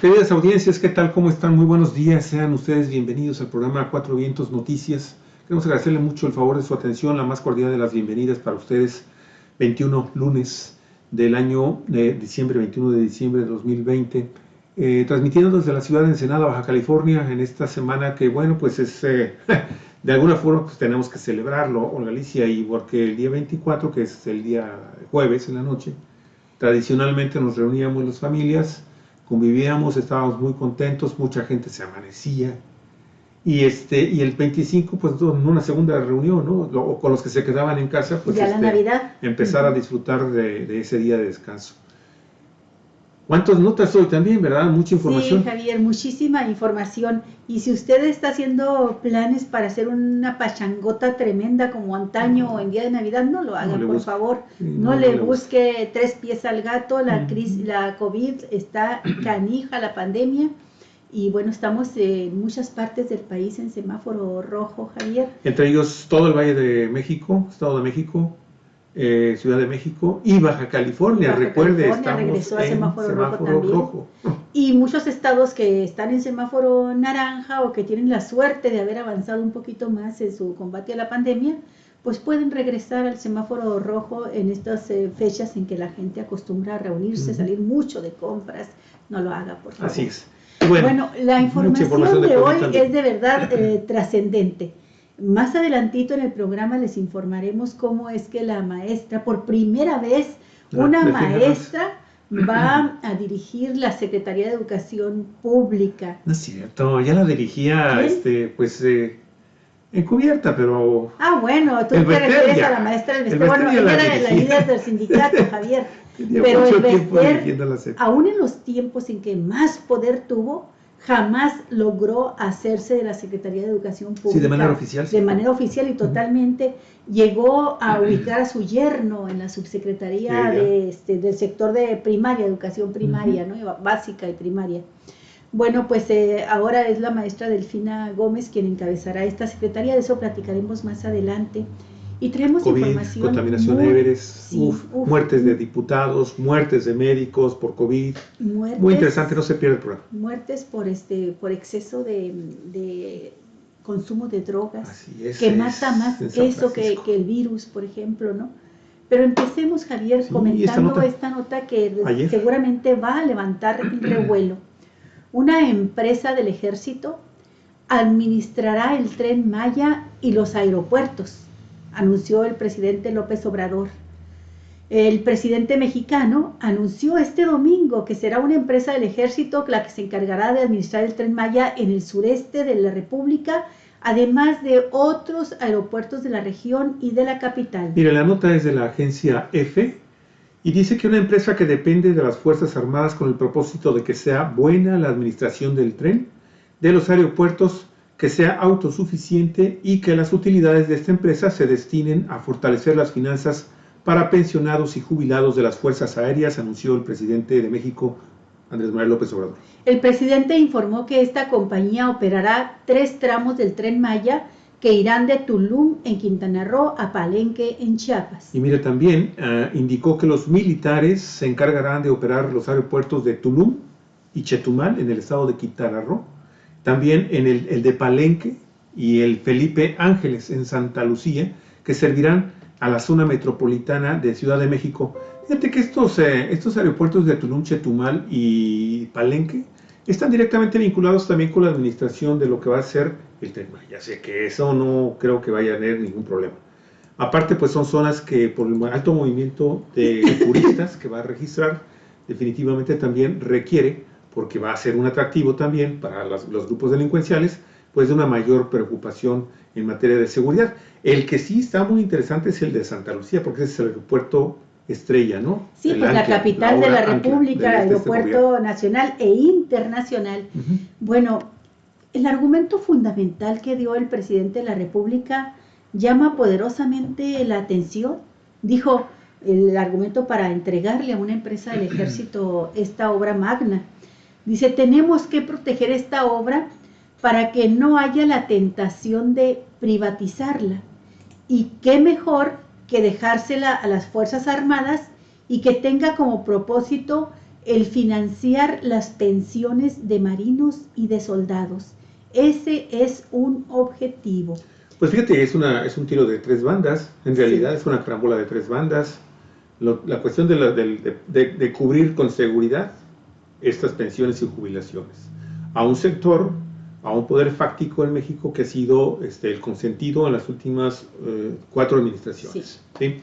Queridas audiencias, ¿qué tal? ¿Cómo están? Muy buenos días. Sean ustedes bienvenidos al programa Cuatro Vientos Noticias. Queremos agradecerle mucho el favor de su atención, la más cordial de las bienvenidas para ustedes. 21 lunes del año de diciembre, 21 de diciembre de 2020, transmitiendo desde la ciudad de Ensenada, Baja California, en esta semana que, bueno, pues es, de alguna forma, pues tenemos que celebrarlo, Olga Alicia, y porque el día 24, que es el día jueves en la noche, tradicionalmente nos reuníamos las familias, convivíamos, estábamos muy contentos, mucha gente se amanecía, y el 25, pues en una segunda reunión, ¿no? O con los que se quedaban en casa, pues ya la Navidad. Empezar a disfrutar de ese día de descanso. ¿Cuántas notas hoy también, verdad? Mucha información. Sí, Javier, muchísima información. Y si usted está haciendo planes para hacer una pachangota tremenda como antaño o en día de Navidad, no lo haga, por favor. Sí, no le busque tres pies al gato. La crisis, la COVID está canija, la pandemia. Y bueno, estamos en muchas partes del país en semáforo rojo, Javier. Entre ellos todo el Valle de México, Estado de México, Ciudad de México y Baja California. Recuerde, estamos regresó a semáforo rojo. Y muchos estados que están en semáforo naranja o que tienen la suerte de haber avanzado un poquito más en su combate a la pandemia, pues pueden regresar al semáforo rojo en estas fechas en que la gente acostumbra a reunirse, salir mucho de compras. No lo haga, por favor. Así es. Bueno, la información de hoy es de verdad trascendente. Más adelantito en el programa les informaremos cómo es que la maestra, por primera vez, una maestra va a dirigir la Secretaría de Educación Pública. No es cierto, ya la dirigía, encubierta, pero... Ah, bueno, tú te refieres a la maestra del Bester. Bueno, ella era la líder del sindicato, Javier. Pero el Bester, aún en los tiempos en que más poder tuvo, jamás logró hacerse de la Secretaría de Educación Pública. Sí, de manera oficial. Sí. De manera oficial y totalmente. Llegó a ubicar a su yerno en la subsecretaría del sector de primaria, educación primaria, ¿no? Básica y primaria. Bueno, pues ahora es la maestra Delfina Gómez quien encabezará esta secretaría, de eso platicaremos más adelante. Y traemos COVID, información. Contaminación Everest, muertes de diputados, muertes de médicos por COVID. Muy interesante, no se pierda el programa. Muertes por exceso de consumo de drogas, así es, que mata más eso que el virus, por ejemplo, ¿no? Pero empecemos, Javier, comentando esta nota que seguramente va a levantar el revuelo. Una empresa del ejército administrará el Tren Maya y los aeropuertos, anunció el presidente López Obrador. El presidente mexicano anunció este domingo que será una empresa del ejército la que se encargará de administrar el Tren Maya en el sureste de la República, además de otros aeropuertos de la región y de la capital. Mire, la nota es de la agencia EFE y dice que una empresa que depende de las Fuerzas Armadas con el propósito de que sea buena la administración del tren, de los aeropuertos, que sea autosuficiente y que las utilidades de esta empresa se destinen a fortalecer las finanzas para pensionados y jubilados de las Fuerzas Aéreas, anunció el presidente de México, Andrés Manuel López Obrador. El presidente informó que esta compañía operará 3 tramos del Tren Maya que irán de Tulum, en Quintana Roo, a Palenque, en Chiapas. Y mire, también indicó que los militares se encargarán de operar los aeropuertos de Tulum y Chetumal, en el estado de Quintana Roo, también en el de Palenque y el Felipe Ángeles, en Santa Lucía, que servirán a la zona metropolitana de Ciudad de México. Fíjate que estos aeropuertos de Tulum, Chetumal y Palenque están directamente vinculados también con la administración de lo que va a ser el Tren Maya. Así que eso no creo que vaya a tener ningún problema. Aparte, pues son zonas que por el alto movimiento de turistas que va a registrar, definitivamente también requiere, porque va a ser un atractivo también para los grupos delincuenciales, pues de una mayor preocupación en materia de seguridad. El que sí está muy interesante es el de Santa Lucía, porque ese es el aeropuerto estrella, ¿no? Sí, pues la capital de la República, aeropuerto nacional e internacional. Bueno, el argumento fundamental que dio el presidente de la República llama poderosamente la atención. Dijo el argumento para entregarle a una empresa del ejército esta obra magna. Dice, tenemos que proteger esta obra para que no haya la tentación de privatizarla. Y qué mejor que dejársela a las Fuerzas Armadas y que tenga como propósito el financiar las pensiones de marinos y de soldados. Ese es un objetivo. Pues fíjate, es un tiro de 3 bandas, en realidad es una carambola de 3 bandas. La cuestión de cubrir con seguridad estas pensiones y jubilaciones a un sector, a un poder fáctico en México que ha sido el consentido en las últimas 4 administraciones, ¿sí?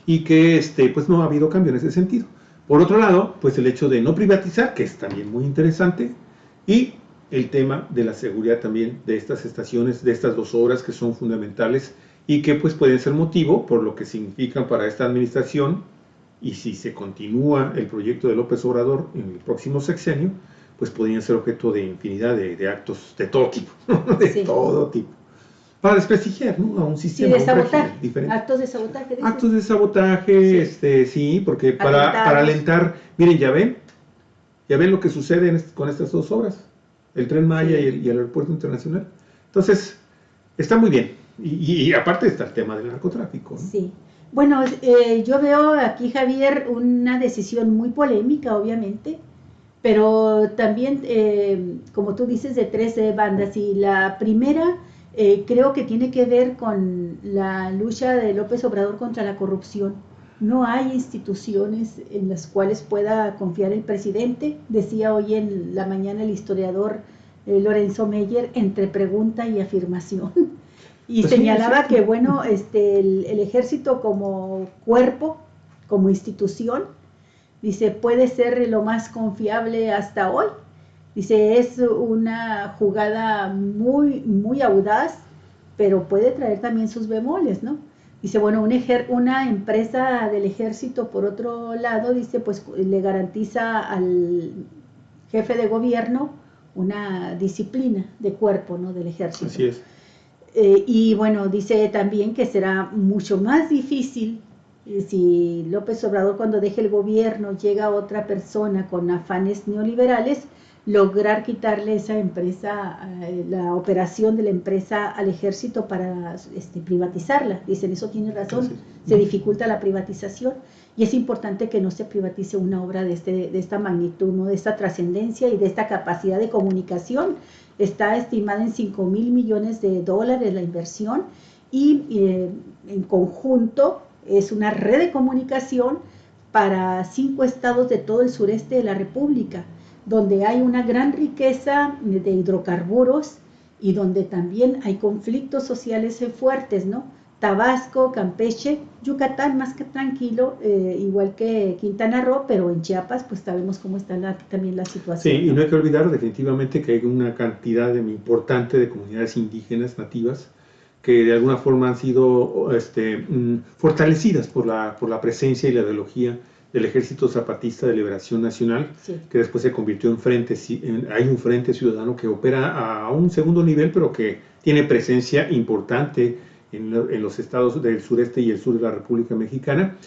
Y que pues no ha habido cambio en ese sentido. Por otro lado, pues el hecho de no privatizar, que es también muy interesante, y el tema de la seguridad también de estas estaciones, de estas 2 obras que son fundamentales y que pues pueden ser motivo por lo que significan para esta administración, y si se continúa el proyecto de López Obrador en el próximo sexenio, pues podrían ser objeto de infinidad de actos de todo tipo, todo tipo, para desprestigiar, ¿no?, a un sistema, de sabotaje, diferente. Actos de sabotaje. ¿Dices? Actos de sabotaje, sí, porque para alentar, miren, ya ven lo que sucede con estas 2 obras, el Tren Maya y el Aeropuerto Internacional. Entonces, está muy bien, y aparte está el tema del narcotráfico, ¿no? Sí. Bueno, yo veo aquí, Javier, una decisión muy polémica, obviamente, pero también, como tú dices, de 3 bandas. Y la primera creo que tiene que ver con la lucha de López Obrador contra la corrupción. No hay instituciones en las cuales pueda confiar el presidente. Decía hoy en la mañana el historiador Lorenzo Meyer, entre pregunta y afirmación. Y pues señalaba que, bueno, el ejército como cuerpo, como institución, dice, puede ser lo más confiable hasta hoy. Dice, es una jugada muy, muy audaz, pero puede traer también sus bemoles, ¿no? Dice, bueno, una empresa del ejército, por otro lado, dice, pues le garantiza al jefe de gobierno una disciplina de cuerpo, ¿no?, del ejército. Así es. Y bueno, dice también que será mucho más difícil si López Obrador, cuando deje el gobierno, llega otra persona con afanes neoliberales, lograr quitarle esa empresa, la operación de la empresa al ejército para privatizarla. Dicen, eso tiene razón, se dificulta la privatización, y es importante que no se privatice una obra de esta magnitud, ¿no?, de esta trascendencia y de esta capacidad de comunicación. Está estimada en $5,000 millones la inversión, y en conjunto es una red de comunicación para 5 estados de todo el sureste de la República, donde hay una gran riqueza de hidrocarburos y donde también hay conflictos sociales fuertes, ¿no? Tabasco, Campeche, Yucatán más que tranquilo, igual que Quintana Roo, pero en Chiapas pues sabemos cómo está también la situación. Sí, y no hay que olvidar definitivamente que hay una cantidad importante de comunidades indígenas nativas que de alguna forma han sido fortalecidas por la presencia y la ideología del Ejército Zapatista de Liberación Nacional, que después se convirtió en frente. Hay un frente ciudadano que opera a un segundo nivel, pero que tiene presencia importante en los estados del sureste y el sur de la República Mexicana.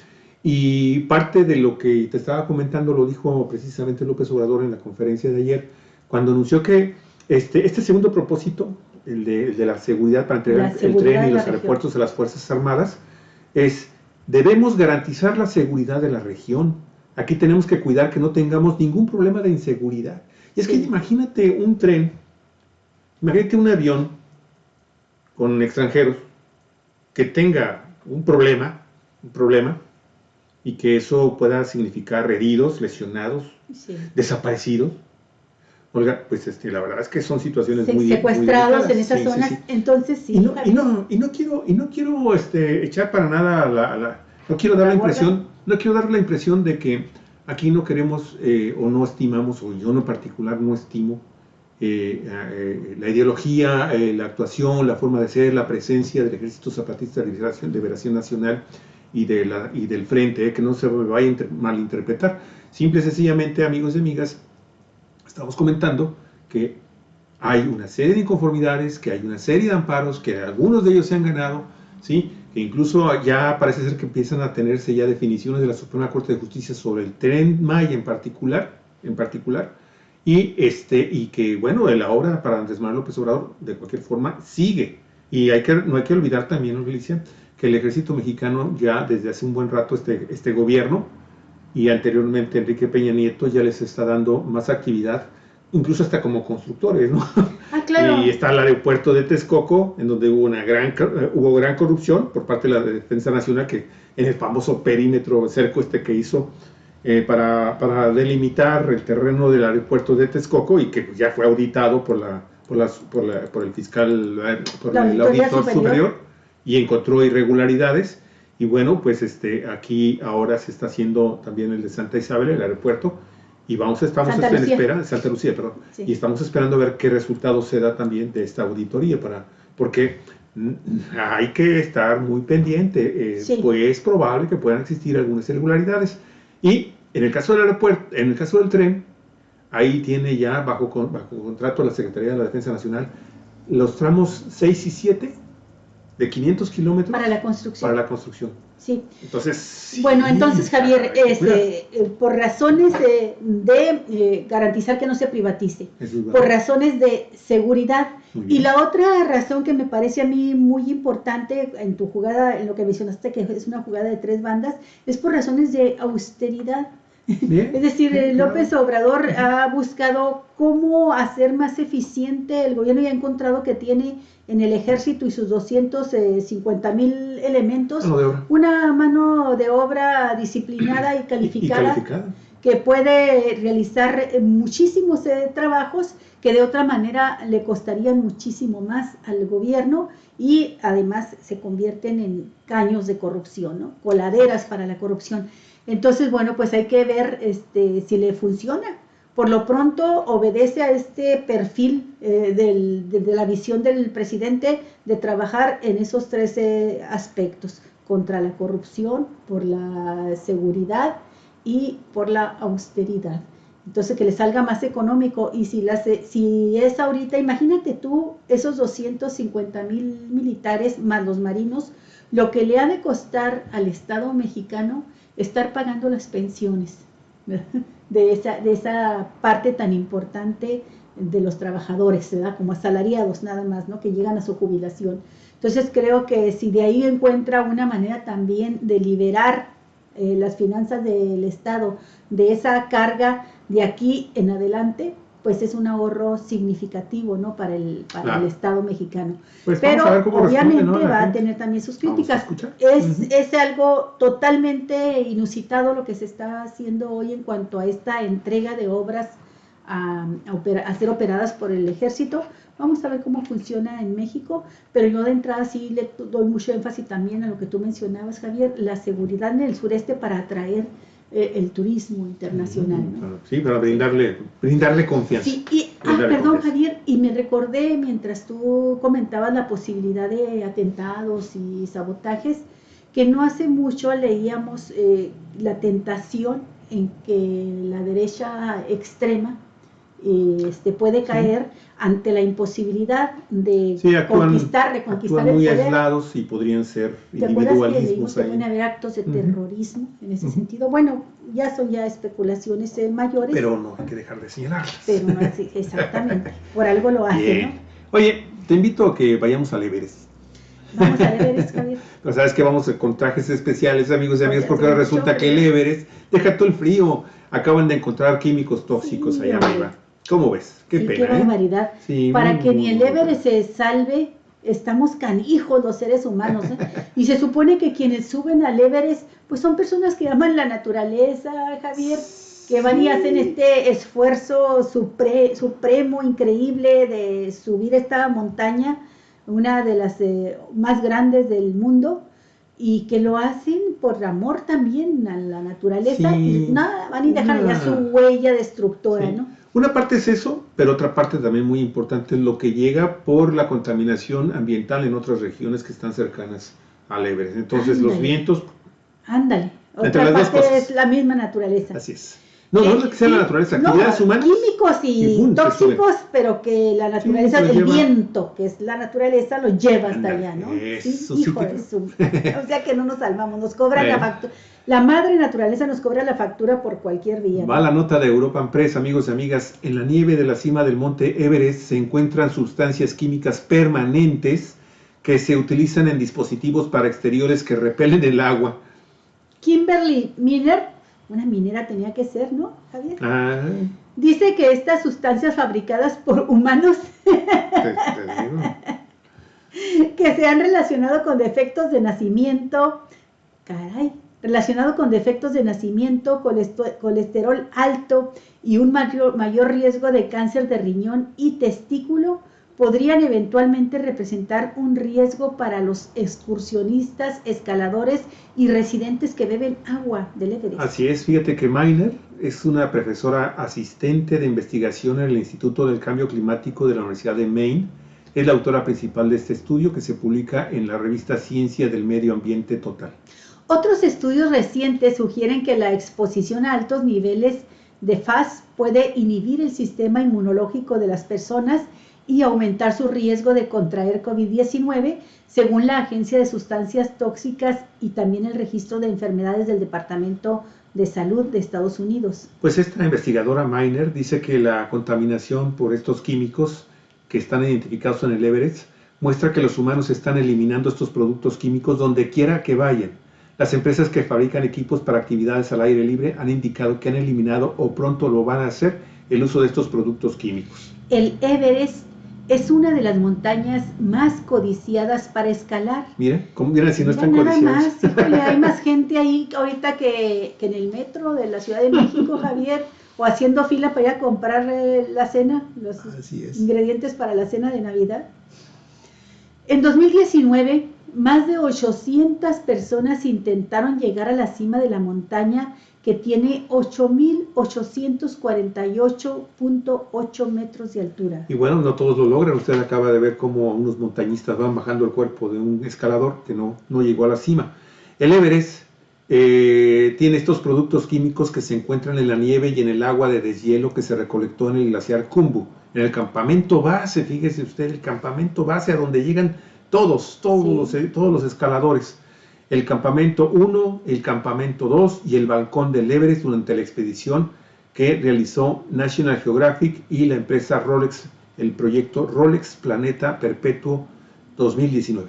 Y parte de lo que te estaba comentando lo dijo precisamente López Obrador en la conferencia de ayer, cuando anunció que este segundo propósito, el de la seguridad para entregar el tren y los aeropuertos a las Fuerzas Armadas, debemos garantizar la seguridad de la región. Aquí tenemos que cuidar que no tengamos ningún problema de inseguridad. Y es que imagínate un tren, imagínate un avión con extranjeros que tenga un problema, y que eso pueda significar heridos, lesionados, desaparecidos. Olga, pues la verdad es que son situaciones muy secuestrados en esas zonas. Entonces sí. Y no quiero echar para nada no quiero dar la impresión de que aquí no queremos o no estimamos, o yo en particular no estimo la ideología, la actuación, la forma de ser, la presencia del Ejército Zapatista de Liberación Nacional y del Frente, que no se vaya a malinterpretar. Simple y sencillamente, amigos y amigas, estamos comentando que hay una serie de inconformidades, que hay una serie de amparos, que algunos de ellos se han ganado, ¿sí?, que incluso ya parece ser que empiezan a tenerse ya definiciones de la Suprema Corte de Justicia sobre el Tren Maya en particular, y que, bueno, la obra para Andrés Manuel López Obrador, de cualquier forma, sigue. Y no hay que olvidar también, Alicia, que el ejército mexicano ya desde hace un buen rato, este gobierno, y anteriormente Enrique Peña Nieto ya les está dando más actividad, incluso hasta como constructores, ¿no? Claro. Y está el aeropuerto de Texcoco, en donde hubo gran corrupción por parte de la Defensa Nacional, que en el famoso perímetro cerco que hizo para delimitar el terreno del aeropuerto de Texcoco, y que ya fue auditado por el fiscal, por el auditor superior, y encontró irregularidades. Y bueno, pues aquí ahora se está haciendo también el de Santa Isabel, el aeropuerto, y estamos en espera, Santa Lucía, perdón, sí. Y estamos esperando a ver qué resultados se da también de esta auditoría, porque hay que estar muy pendiente, sí. Pues es probable que puedan existir algunas irregularidades. Y en el caso del aeropuerto, en el caso del tren, ahí tiene ya bajo contrato la Secretaría de la Defensa Nacional los tramos 6 y 7 de 500 kilómetros para la construcción. Sí. Entonces, sí, bueno, entonces Javier, por razones de garantizar que no se privatice, por razones de seguridad, y la otra razón que me parece a mí muy importante en tu jugada, en lo que mencionaste, que es una jugada de 3 bandas, es por razones de austeridad. Bien, es decir, bien, López Obrador ha buscado cómo hacer más eficiente el gobierno, y ha encontrado que tiene en el ejército y sus 250,000 elementos una mano de obra disciplinada y calificada, que puede realizar muchísimos trabajos que de otra manera le costarían muchísimo más al gobierno, y además se convierten en caños de corrupción, ¿no? Coladeras para la corrupción. Entonces, bueno, pues hay que ver si le funciona. Por lo pronto obedece a este perfil de la visión del presidente de trabajar en esos 13 aspectos: contra la corrupción, por la seguridad y por la austeridad. Entonces, que le salga más económico. Y si es ahorita, imagínate tú, esos 250,000 militares más los marinos, lo que le ha de costar al Estado mexicano estar pagando las pensiones de esa parte tan importante de los trabajadores, ¿verdad? Como asalariados nada más, ¿no? Que llegan a su jubilación. Entonces creo que si de ahí encuentra una manera también de liberar las finanzas del Estado de esa carga de aquí en adelante, pues es un ahorro significativo, ¿no? Para el Estado mexicano. Pues pero obviamente responde, ¿no? Va a tener también sus críticas. Es algo totalmente inusitado lo que se está haciendo hoy en cuanto a esta entrega de obras a ser operadas por el ejército. Vamos a ver cómo funciona en México, pero yo de entrada sí le doy mucho énfasis también a lo que tú mencionabas, Javier, la seguridad en el sureste para atraer el turismo internacional, ¿no? Sí, para brindarle confianza. Sí, perdón, Javier, y me recordé mientras tú comentabas la posibilidad de atentados y sabotajes, que no hace mucho leíamos la tentación en que la derecha extrema puede caer ante la imposibilidad de reconquistar el poder. Muy aislados y podrían ser individualismos. Que pueden haber actos de terrorismo en ese sentido. Bueno, ya son especulaciones mayores. Pero no hay que dejar de señalarlas. Pero no, sí, exactamente. Por algo lo hacen, ¿no? Oye, te invito a que vayamos al Everest. Vamos al Everest, Javier. Pero sabes que vamos con trajes especiales, amigos y amigas, porque ahora resulta que el Everest, deja todo el frío, acaban de encontrar químicos tóxicos allá arriba. ¿Cómo ves? Qué pena. Qué barbaridad. Sí, para que ni el Everest se salve, estamos canijos los seres humanos, ¿eh? Y se supone que quienes suben al Everest, pues son personas que aman la naturaleza, Javier, que van y hacen este esfuerzo supremo, increíble, de subir esta montaña, una de las más grandes del mundo, y que lo hacen por amor también a la naturaleza. Sí. Y nada, van y dejan allá su huella destructora, ¿no? Una parte es eso, pero otra parte también muy importante es lo que llega por la contaminación ambiental en otras regiones que están cercanas al Everest. Entonces, los vientos... Otra parte es la misma naturaleza. Así es. No es que sea la naturaleza, actividades humanas. Químicos y tóxicos, pero que la naturaleza, el viento, que es la naturaleza, lo lleva hasta allá, ¿no? O sea que no nos salvamos, nos cobran la factura. La madre naturaleza nos cobra la factura por cualquier día. Va la nota de Europa Press, amigos y amigas. En la nieve de la cima del monte Everest se encuentran sustancias químicas permanentes que se utilizan en dispositivos para exteriores que repelen el agua. Kimberly Miller, una minera tenía que ser, ¿no, Javier? Dice que estas sustancias fabricadas por humanos que se han relacionado con defectos de nacimiento, colesterol alto y un mayor riesgo de cáncer de riñón y testículo, podrían eventualmente representar un riesgo para los excursionistas, escaladores y residentes que beben agua del Everest. Así es, fíjate que Miner es una profesora asistente de investigación en el Instituto del Cambio Climático de la Universidad de Maine. Es la autora principal de este estudio que se publica en la revista Ciencia del Medio Ambiente Total. Otros estudios recientes sugieren que la exposición a altos niveles de FAS puede inhibir el sistema inmunológico de las personas y aumentar su riesgo de contraer COVID-19, según la Agencia de Sustancias Tóxicas y también el Registro de Enfermedades del Departamento de Salud de Estados Unidos. Pues esta investigadora Miner dice que la contaminación por estos químicos que están identificados en el Everest muestra que los humanos están eliminando estos productos químicos donde quiera que vayan. Las empresas que fabrican equipos para actividades al aire libre han indicado que han eliminado o pronto lo van a hacer el uso de estos productos químicos. El Everest es una de las montañas más codiciadas para escalar. Mira si no están codiciadas. Hay más gente ahí ahorita que en el metro de la Ciudad de México, Javier, o haciendo fila para ir a comprar la cena, los ingredientes para la cena de Navidad. En 2019, más de 800 personas intentaron llegar a la cima de la montaña que tiene 8.848.8 metros de altura. Y bueno, no todos lo logran. Usted acaba de ver cómo unos montañistas van bajando el cuerpo de un escalador que no llegó a la cima. El Everest tiene estos productos químicos que se encuentran en la nieve y en el agua de deshielo que se recolectó en el glaciar Khumbu. En el campamento base, fíjese usted, el campamento base a donde llegan todos los escaladores. El campamento 1, el campamento 2 y el balcón del Everest durante la expedición que realizó National Geographic y la empresa Rolex, el proyecto Rolex Planeta Perpetuo 2019.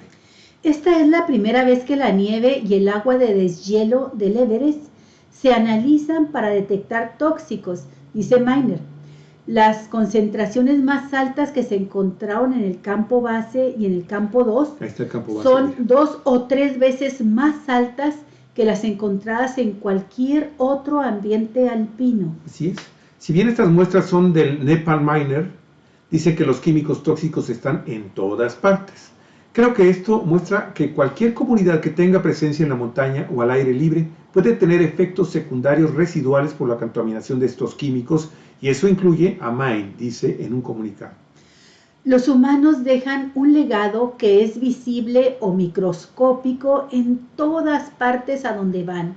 Esta es la primera vez que la nieve y el agua de deshielo del Everest se analizan para detectar tóxicos, dice Miner. Las concentraciones más altas que se encontraron en el campo base y en el campo 2 son 2 o 3 veces más altas que las encontradas en cualquier otro ambiente alpino. Así es. Si bien estas muestras son del Nepal Miner, dice que los químicos tóxicos están en todas partes. Creo que esto muestra que cualquier comunidad que tenga presencia en la montaña o al aire libre puede tener efectos secundarios residuales por la contaminación de estos químicos, y eso incluye a Maine, dice en un comunicado. Los humanos dejan un legado que es visible o microscópico en todas partes a donde van.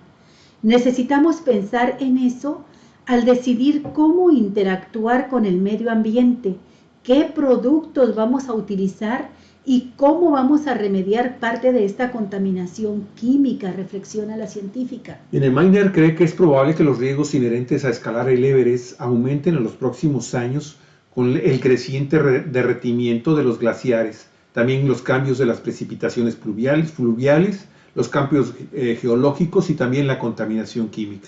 Necesitamos pensar en eso al decidir cómo interactuar con el medio ambiente, qué productos vamos a utilizar y cómo vamos a remediar parte de esta contaminación química, reflexiona la científica. Miner cree que es probable que los riesgos inherentes a escalar el Everest aumenten en los próximos años con el creciente derretimiento de los glaciares, también los cambios de las precipitaciones fluviales, los cambios geológicos y también la contaminación química.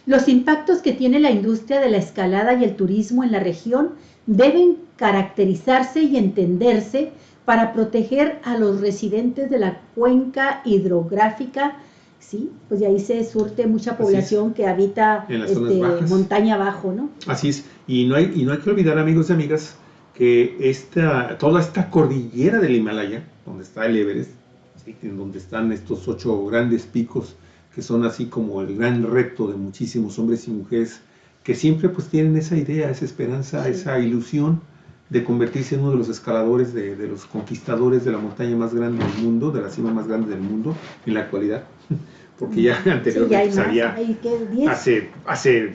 Los impactos que tiene la industria de la escalada y el turismo en la región deben caracterizarse y entenderse para proteger a los residentes de la cuenca hidrográfica, ¿sí? Pues de ahí se surte mucha población que habita montaña abajo, ¿no? Así es, y no hay que olvidar, amigos y amigas, que toda esta cordillera del Himalaya, donde está el Everest, ¿sí? En donde están estos 8 grandes picos, que son así como el gran reto de muchísimos hombres y mujeres, que siempre pues tienen esa idea, esa esperanza, esa ilusión de convertirse en uno de los escaladores, de los conquistadores de la montaña más grande del mundo, de la cima más grande del mundo en la actualidad, porque ya anteriormente hace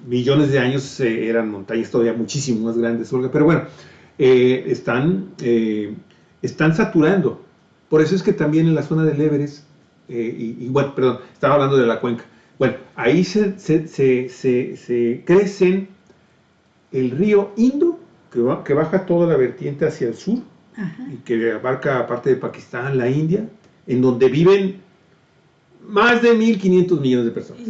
millones de años eran montañas todavía muchísimo más grandes, Olga, pero bueno, están saturando. Por eso es que también en la zona del Everest, estaba hablando de la cuenca. Bueno, ahí se crecen el río Indo, que baja toda la vertiente hacia el sur, y que abarca parte de Pakistán, la India, en donde viven más de 1.500 millones de personas,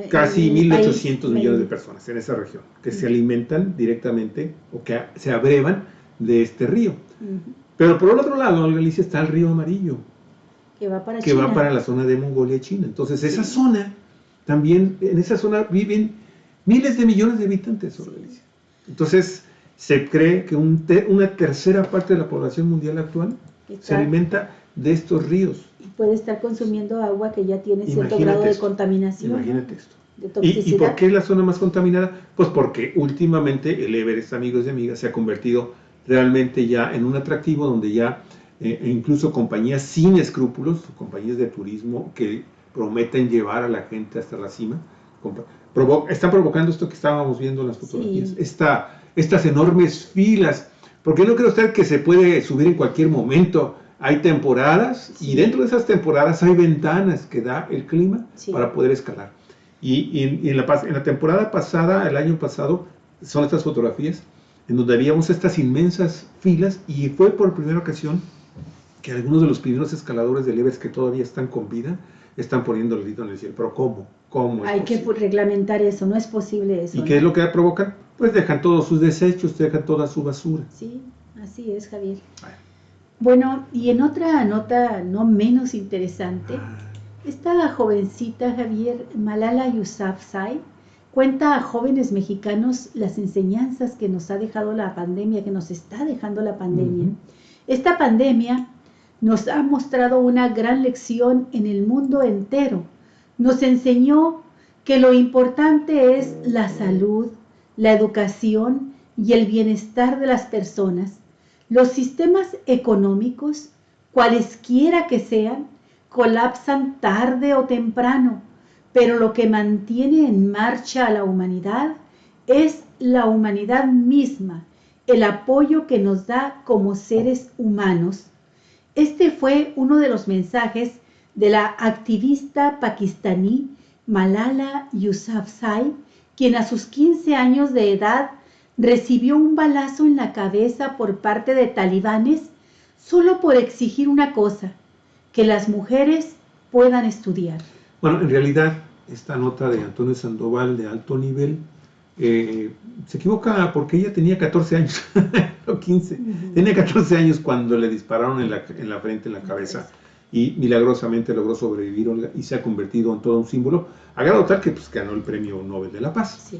casi 1.800 millones de personas en esa región, que se alimentan directamente o que se abrevan de este río. Pero por el otro lado, Galicia, está el río Amarillo, que va para la zona de Mongolia y China. Entonces, esa zona, también, en esa zona viven miles de millones de habitantes sobre Galicia. Entonces, se cree que una tercera parte de la población mundial actual se alimenta de estos ríos. Y puede estar consumiendo agua que ya tiene cierto grado de contaminación. Imagínate esto. De toxicidad. ¿Y por qué es la zona más contaminada? Pues porque últimamente el Everest, amigos y amigas, se ha convertido realmente ya en un atractivo donde ya incluso compañías sin escrúpulos, compañías de turismo que prometen llevar a la gente hasta la cima, están provocando esto que estábamos viendo en las fotografías, sí. Estas enormes filas, porque no cree usted que se puede subir en cualquier momento. Hay temporadas, sí. Y dentro de esas temporadas hay ventanas que da el clima, sí. Para poder escalar. Y en la temporada pasada, el año pasado, son estas fotografías en donde habíamos estas inmensas filas, y fue por primera ocasión que algunos de los primeros escaladores del Everest que todavía están con vida están poniendo el grito en el cielo. Pero ¿cómo? Hay que reglamentar eso, no es posible eso. ¿Y qué es lo que provocan? Pues dejan todos sus desechos, dejan toda su basura. Sí, así es, Javier. Bueno, y en otra nota no menos interesante, esta jovencita, Javier, Malala Yousafzai, cuenta a jóvenes mexicanos las enseñanzas que nos ha dejado la pandemia, que nos está dejando la pandemia. Esta pandemia nos ha mostrado una gran lección en el mundo entero. Nos enseñó que lo importante es la salud, la educación y el bienestar de las personas. Los sistemas económicos, cualesquiera que sean, colapsan tarde o temprano, pero lo que mantiene en marcha a la humanidad es la humanidad misma, el apoyo que nos da como seres humanos. Este fue uno de los mensajes de la activista pakistaní Malala Yousafzai, quien a sus 15 años de edad recibió un balazo en la cabeza por parte de talibanes solo por exigir una cosa, que las mujeres puedan estudiar. Bueno, en realidad, esta nota de Antonio Sandoval de alto nivel se equivoca porque ella tenía 14 años, o 15. Tenía 14 años cuando le dispararon en la frente, en la cabeza, y milagrosamente logró sobrevivir, Olga, y se ha convertido en todo un símbolo, a grado tal que pues, ganó el Premio Nobel de la Paz. Sí.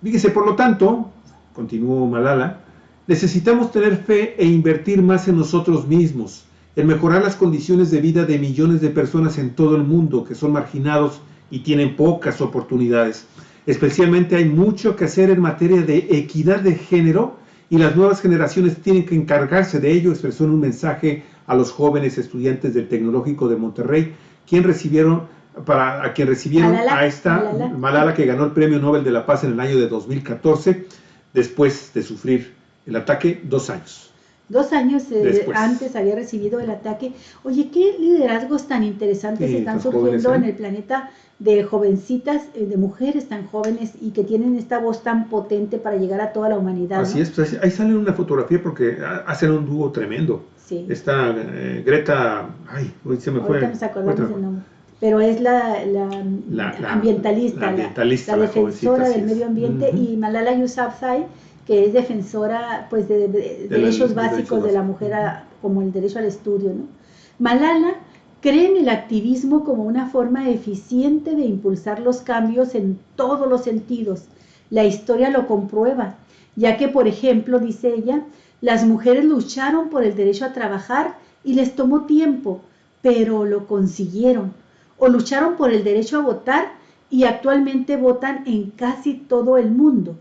Fíjese, por lo tanto, continuó Malala, necesitamos tener fe e invertir más en nosotros mismos, en mejorar las condiciones de vida de millones de personas en todo el mundo que son marginados y tienen pocas oportunidades. Especialmente hay mucho que hacer en materia de equidad de género y las nuevas generaciones tienen que encargarse de ello, expresó en un mensaje a los jóvenes estudiantes del Tecnológico de Monterrey, a quien recibieron a esta Malala, que ganó el Premio Nobel de la Paz en el año de 2014, después de sufrir el ataque 2 años. 2 años antes había recibido el ataque. Oye, qué liderazgos tan interesantes están surgiendo en el planeta, de jovencitas, de mujeres tan jóvenes y que tienen esta voz tan potente para llegar a toda la humanidad. Así es, pues ahí sale una fotografía porque hacen un dúo tremendo. Sí. Está Greta, se me fue. Ahorita nos acordamos del nombre. Pero es la ambientalista, la defensora del medio ambiente, y Malala Yousafzai, que es defensora pues de derechos básicos de la mujer, como el derecho al estudio, ¿no? Malala cree en el activismo como una forma eficiente de impulsar los cambios en todos los sentidos. La historia lo comprueba, ya que, por ejemplo, dice ella, las mujeres lucharon por el derecho a trabajar y les tomó tiempo, pero lo consiguieron. O lucharon por el derecho a votar y actualmente votan en casi todo el mundo.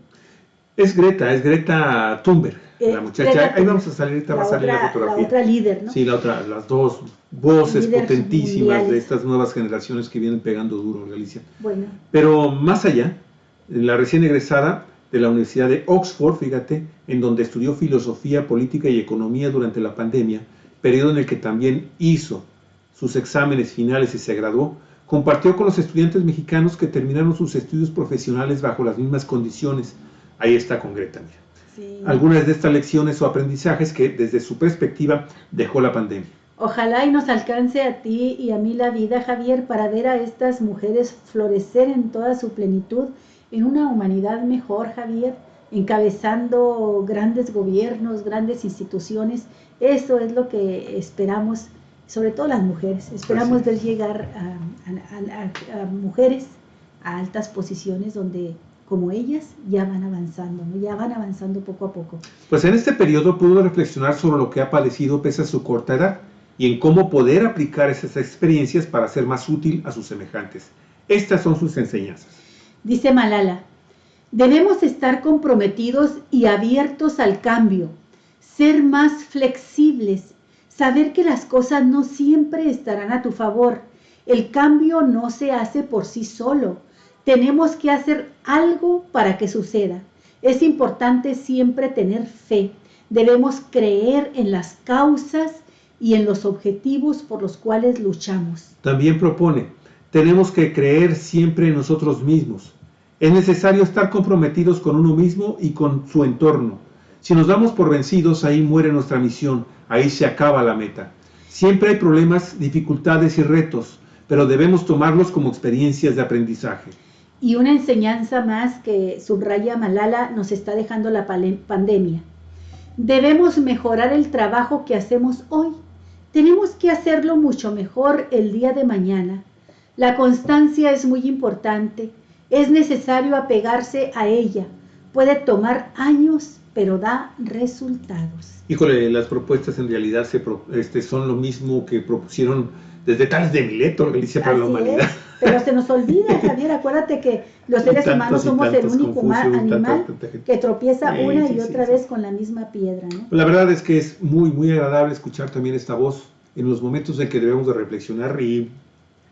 Es Greta Thunberg, la muchacha. Ahí vamos a salir, va a salir la fotografía. La otra líder, ¿no? Sí, las dos voces potentísimas mundiales de estas nuevas generaciones que vienen pegando duro en Galicia. Bueno. Pero más allá, la recién egresada de la Universidad de Oxford, fíjate, en donde estudió filosofía, política y economía durante la pandemia, periodo en el que también hizo sus exámenes finales y se graduó, compartió con los estudiantes mexicanos que terminaron sus estudios profesionales bajo las mismas condiciones. Ahí está con Greta, mira. Sí. Algunas de estas lecciones o aprendizajes que desde su perspectiva dejó la pandemia. Ojalá y nos alcance a ti y a mí la vida, Javier, para ver a estas mujeres florecer en toda su plenitud, en una humanidad mejor, Javier, encabezando grandes gobiernos, grandes instituciones. Eso es lo que esperamos, sobre todo las mujeres. Esperamos ver llegar a mujeres a altas posiciones donde, como ellas, ya van avanzando, ¿no? Ya van avanzando poco a poco. Pues en este periodo pudo reflexionar sobre lo que ha padecido pese a su corta edad y en cómo poder aplicar esas experiencias para ser más útil a sus semejantes. Estas son sus enseñanzas. Dice Malala: debemos estar comprometidos y abiertos al cambio, ser más flexibles, saber que las cosas no siempre estarán a tu favor. El cambio no se hace por sí solo. Tenemos que hacer algo para que suceda. Es importante siempre tener fe. Debemos creer en las causas y en los objetivos por los cuales luchamos. También propone, tenemos que creer siempre en nosotros mismos. Es necesario estar comprometidos con uno mismo y con su entorno. Si nos damos por vencidos, ahí muere nuestra misión, ahí se acaba la meta. Siempre hay problemas, dificultades y retos, pero debemos tomarlos como experiencias de aprendizaje. Y una enseñanza más que subraya Malala nos está dejando la pandemia. Debemos mejorar el trabajo que hacemos hoy. Tenemos que hacerlo mucho mejor el día de mañana. La constancia es muy importante. Es necesario apegarse a ella. Puede tomar años, pero da resultados. Híjole, las propuestas en realidad son lo mismo que propusieron desde Tales de Mileto, Galicia para la Humanidad. Pero se nos olvida, Javier, acuérdate que los seres humanos somos el único animal que tropieza una y otra vez con la misma piedra, ¿no? La verdad es que es muy, muy agradable escuchar también esta voz en los momentos en que debemos de reflexionar y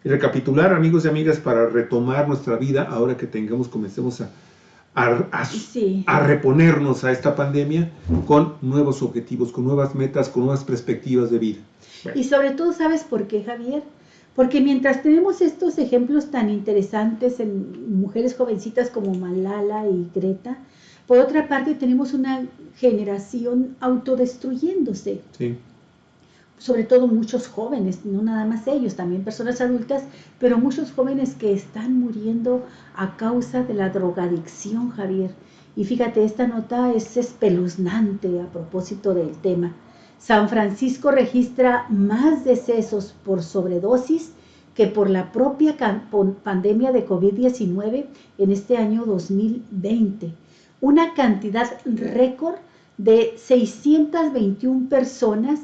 recapitular, amigos y amigas, para retomar nuestra vida ahora que comencemos a reponernos a esta pandemia con nuevos objetivos, con nuevas metas, con nuevas perspectivas de vida. Bueno. Y sobre todo, ¿sabes por qué, Javier? Porque mientras tenemos estos ejemplos tan interesantes en mujeres jovencitas como Malala y Greta, por otra parte tenemos una generación autodestruyéndose. Sí. Sobre todo muchos jóvenes, no nada más ellos, también personas adultas, pero muchos jóvenes que están muriendo a causa de la drogadicción, Javier. Y fíjate, esta nota es espeluznante a propósito del tema. San Francisco registra más decesos por sobredosis que por la propia pandemia de COVID-19 en este año 2020. Una cantidad récord de 621 personas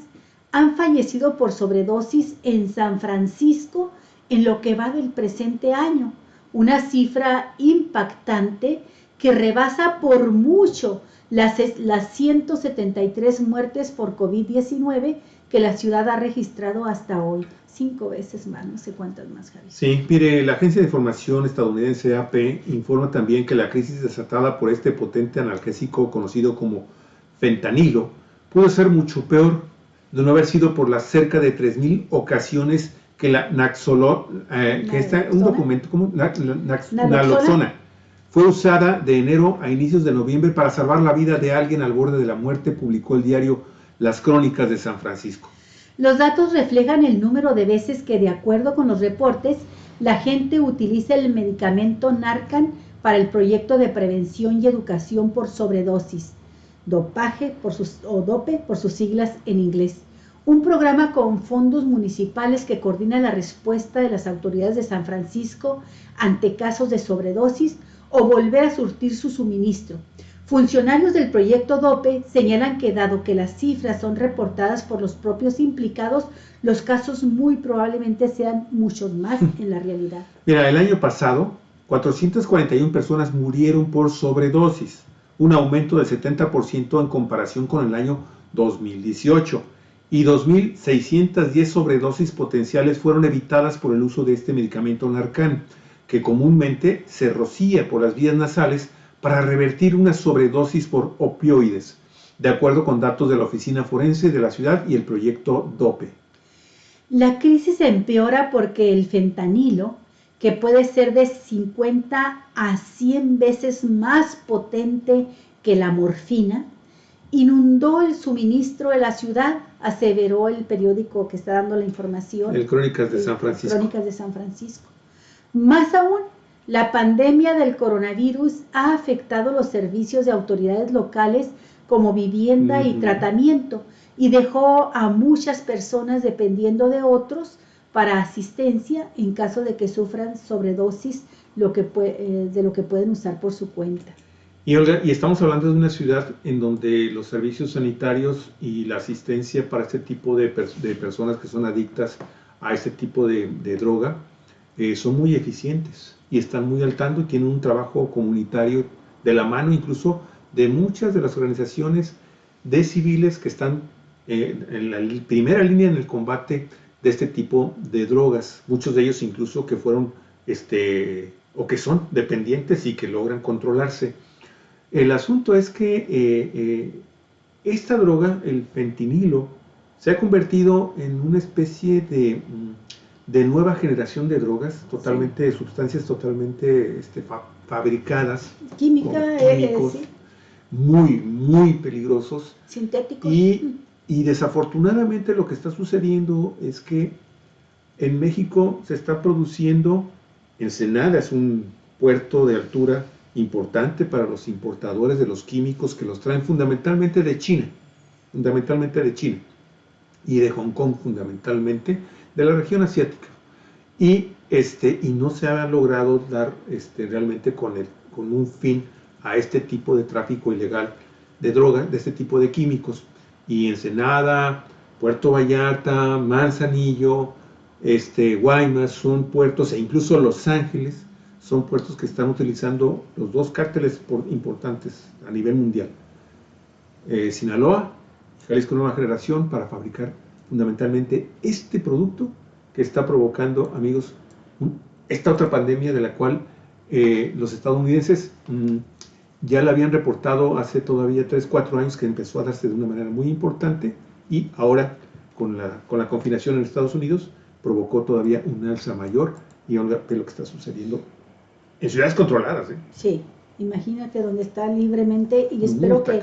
han fallecido por sobredosis en San Francisco en lo que va del presente año. Una cifra impactante que rebasa por mucho las 173 muertes por COVID-19 que la ciudad ha registrado hasta hoy. 5 veces más, no sé cuántas más, Javi. Sí, mire, la agencia de información estadounidense AP informa también que la crisis desatada por este potente analgésico conocido como fentanilo pudo ser mucho peor de no haber sido por las cerca de 3,000 ocasiones que la naloxona fue usada de enero a inicios de noviembre para salvar la vida de alguien al borde de la muerte, publicó el diario Las Crónicas de San Francisco. Los datos reflejan el número de veces que, de acuerdo con los reportes, la gente utiliza el medicamento Narcan para el proyecto de prevención y educación por sobredosis, DOPE por sus siglas en inglés. Un programa con fondos municipales que coordina la respuesta de las autoridades de San Francisco ante casos de sobredosis o volver a surtir su suministro. Funcionarios del proyecto DOPE señalan que, dado que las cifras son reportadas por los propios implicados, los casos muy probablemente sean muchos más en la realidad. Mira, el año pasado, 441 personas murieron por sobredosis, un aumento del 70% en comparación con el año 2018, y 2.610 sobredosis potenciales fueron evitadas por el uso de este medicamento Narcan, que comúnmente se rocía por las vías nasales para revertir una sobredosis por opioides, de acuerdo con datos de la Oficina Forense de la ciudad y el proyecto DOPE. La crisis empeora porque el fentanilo, que puede ser de 50 a 100 veces más potente que la morfina, inundó el suministro de la ciudad, aseveró el periódico que está dando la información. El Crónicas de San Francisco. Crónicas de San Francisco. Más aún, la pandemia del coronavirus ha afectado los servicios de autoridades locales como vivienda y tratamiento, y dejó a muchas personas dependiendo de otros para asistencia en caso de que sufran sobredosis de lo que pueden usar por su cuenta. Y Olga, y estamos hablando de una ciudad en donde los servicios sanitarios y la asistencia para este tipo de personas que son adictas a este tipo de droga son muy eficientes y están muy al tanto y tienen un trabajo comunitario de la mano incluso de muchas de las organizaciones de civiles que están en la primera línea en el combate de este tipo de drogas, muchos de ellos incluso que fueron o que son dependientes y que logran controlarse. El asunto es que esta droga, el fentanilo, se ha convertido en una especie de nueva generación de drogas, totalmente, sí, sustancias totalmente fabricadas, químicos, sí, muy peligrosos, sintéticos. Y desafortunadamente lo que está sucediendo es que en México se está produciendo, Ensenada es un puerto de altura importante para los importadores de los químicos que los traen fundamentalmente de China y de Hong Kong fundamentalmente, de la región asiática, y no se ha logrado dar realmente con un fin a este tipo de tráfico ilegal de droga, de este tipo de químicos. Y Ensenada, Puerto Vallarta, Manzanillo, Guaymas son puertos, e incluso Los Ángeles son puertos que están utilizando los dos cárteles importantes a nivel mundial, Sinaloa, Jalisco Nueva Generación, para fabricar fundamentalmente este producto que está provocando, amigos, esta otra pandemia de la cual los estadounidenses ya la habían reportado hace todavía 3-4 años, que empezó a darse de una manera muy importante, y ahora con la confinación en Estados Unidos provocó todavía un alza mayor, y Olga, ve lo que está sucediendo en ciudades controladas. Sí, imagínate donde está libremente, y espero que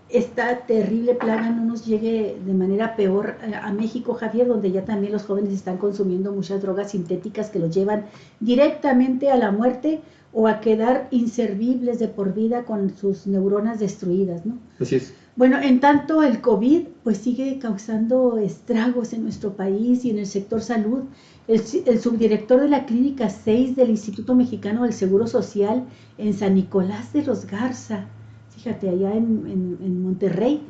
esta terrible plaga no nos llegue de manera peor a México, Javier, donde ya también los jóvenes están consumiendo muchas drogas sintéticas que los llevan directamente a la muerte o a quedar inservibles de por vida con sus neuronas destruidas, ¿no? Así es. Bueno, en tanto el COVID pues sigue causando estragos en nuestro país y en el sector salud. El subdirector de la Clínica 6 del Instituto Mexicano del Seguro Social en San Nicolás de los Garza, fíjate, allá en Monterrey,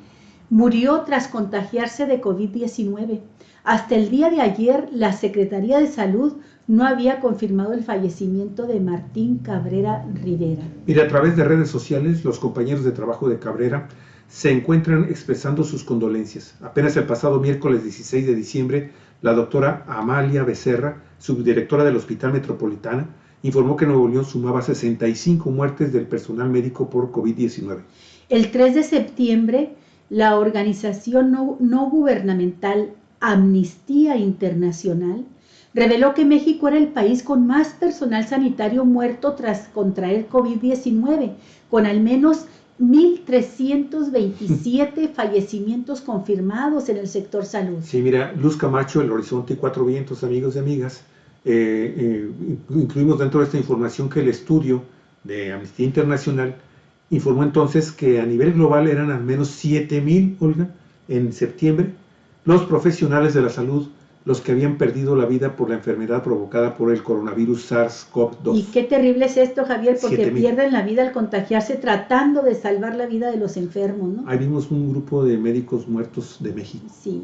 murió tras contagiarse de COVID-19. Hasta el día de ayer, la Secretaría de Salud no había confirmado el fallecimiento de Martín Cabrera Rivera. Mira, a través de redes sociales, los compañeros de trabajo de Cabrera se encuentran expresando sus condolencias. Apenas el pasado miércoles 16 de diciembre, la doctora Amalia Becerra, subdirectora del Hospital Metropolitana, informó que Nuevo León sumaba 65 muertes del personal médico por COVID-19. El 3 de septiembre, la organización no gubernamental Amnistía Internacional reveló que México era el país con más personal sanitario muerto tras contraer COVID-19, con al menos 1,327 fallecimientos confirmados en el sector salud. Sí, mira, Luz Camacho, El Horizonte y Cuatro Vientos, amigos y amigas, incluimos dentro de esta información que el estudio de Amnistía Internacional informó entonces que a nivel global eran al menos 7,000, Olga, en septiembre, los profesionales de la salud los que habían perdido la vida por la enfermedad provocada por el coronavirus SARS-CoV-2. Y qué terrible es esto, Javier, porque pierden la vida al contagiarse tratando de salvar la vida de los enfermos, ¿no? Ahí vimos un grupo de médicos muertos de México. Sí,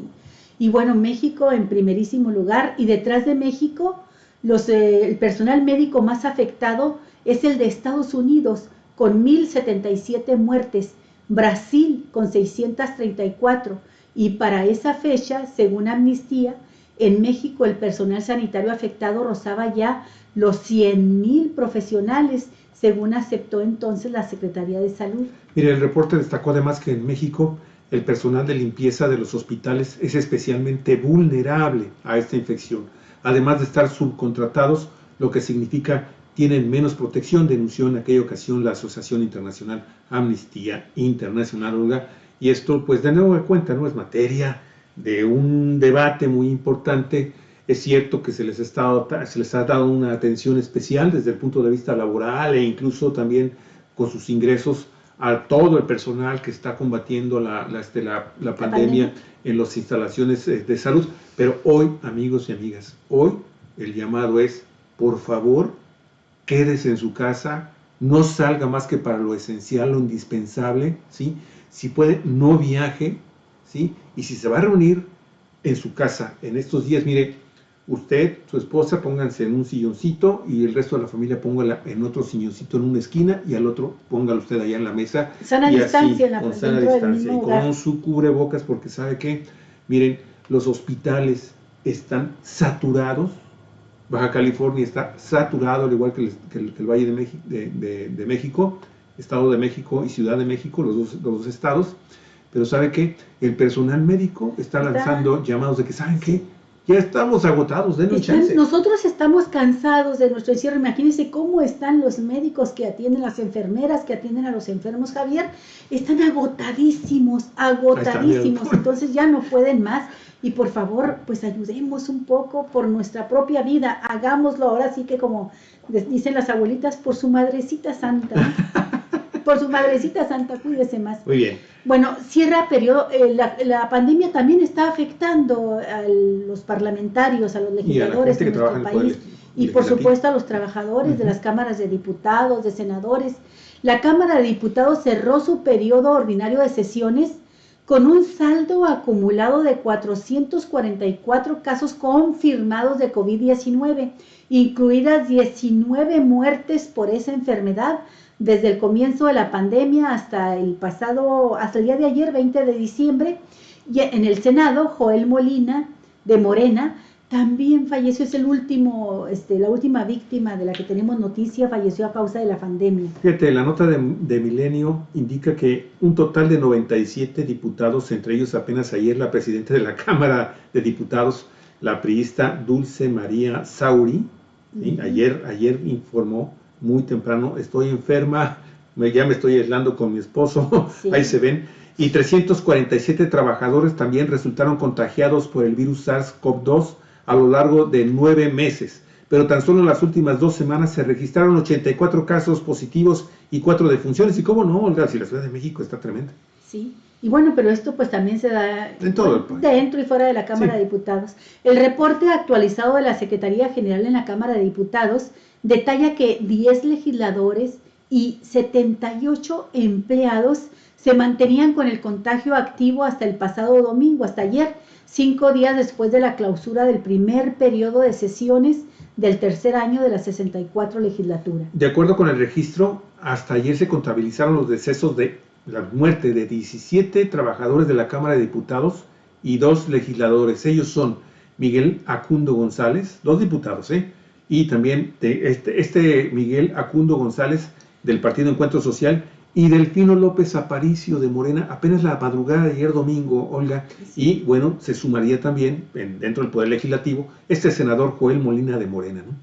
y bueno, México en primerísimo lugar, y detrás de México, el personal médico más afectado es el de Estados Unidos, con 1,077 muertes, Brasil con 634, y para esa fecha, según Amnistía, en México el personal sanitario afectado rozaba ya los 100,000 profesionales, según aceptó entonces la Secretaría de Salud. Mire, el reporte destacó además que en México el personal de limpieza de los hospitales es especialmente vulnerable a esta infección, además de estar subcontratados, lo que significa tienen menos protección, denunció en aquella ocasión la Asociación Internacional Amnistía Internacional, Olga, Y esto, pues de nuevo de cuenta, no es materia de un debate muy importante. Es cierto que se les ha dado una atención especial desde el punto de vista laboral e incluso también con sus ingresos a todo el personal que está combatiendo la pandemia en las instalaciones de salud. Pero hoy, amigos y amigas, hoy el llamado es, por favor, quédese en su casa, no salga más que para lo esencial, lo indispensable, ¿sí? Si puede, no viaje, ¿sí? Y si se va a reunir en su casa en estos días, mire, usted, su esposa, pónganse en un silloncito y el resto de la familia póngala en otro silloncito en una esquina y al otro póngalo usted allá en la mesa. Sana distancia, con sana distancia y con su cubrebocas, porque sabe que, miren, los hospitales están saturados. Baja California está saturado, al igual que el Valle de México, Estado de México y Ciudad de México, los dos estados. Pero ¿sabe qué? El personal médico está lanzando llamados de que, ¿saben qué? Ya estamos agotados, denle chance. Nosotros estamos cansados de nuestro encierro. Imagínense cómo están los médicos que atienden, las enfermeras que atienden a los enfermos, Javier. Están agotadísimos. Entonces ya no pueden más. Y por favor, pues ayudemos un poco por nuestra propia vida. Hagámoslo ahora sí que, como dicen las abuelitas, por su madrecita santa, ¿no? Por su madrecita santa, cuídese más. Muy bien. Bueno, cierra periodo. La pandemia también está afectando a los parlamentarios, a los legisladores de nuestro país y por supuesto a los trabajadores de las cámaras de diputados, de senadores. La Cámara de Diputados cerró su periodo ordinario de sesiones con un saldo acumulado de 444 casos confirmados de COVID-19, incluidas 19 muertes por esa enfermedad, desde el comienzo de la pandemia hasta el día de ayer, 20 de diciembre, y en el Senado, Joel Molina, de Morena, también falleció, es la última víctima de la que tenemos noticia, falleció a causa de la pandemia. Fíjate, la nota de Milenio indica que un total de 97 diputados, entre ellos apenas ayer la presidenta de la Cámara de Diputados, la priista Dulce María Sauri, ¿sí? Ayer informó muy temprano, estoy enferma, ya me estoy aislando con mi esposo, sí. Ahí se ven, y 347 trabajadores también resultaron contagiados por el virus SARS-CoV-2 a lo largo de 9 meses, pero tan solo en las últimas 2 semanas se registraron 84 casos positivos y 4 defunciones, y cómo no, Olga, si la Ciudad de México está tremenda. Sí, y bueno, pero esto pues también se da en todo el país, dentro y fuera de la Cámara de Diputados. El reporte actualizado de la Secretaría General en la Cámara de Diputados detalla que 10 legisladores y 78 empleados se mantenían con el contagio activo hasta el pasado domingo, hasta ayer, 5 días después de la clausura del primer periodo de sesiones del tercer año de la 64 legislatura. De acuerdo con el registro, hasta ayer se contabilizaron los decesos de la muerte de 17 trabajadores de la Cámara de Diputados y 2 legisladores. Ellos son Miguel Acundo González, 2 diputados, y también de Miguel Acundo González del Partido Encuentro Social y Delfino López Aparicio de Morena, apenas la madrugada de ayer domingo, Olga, sí. Y bueno, se sumaría también dentro del Poder Legislativo este senador Joel Molina de Morena, ¿no?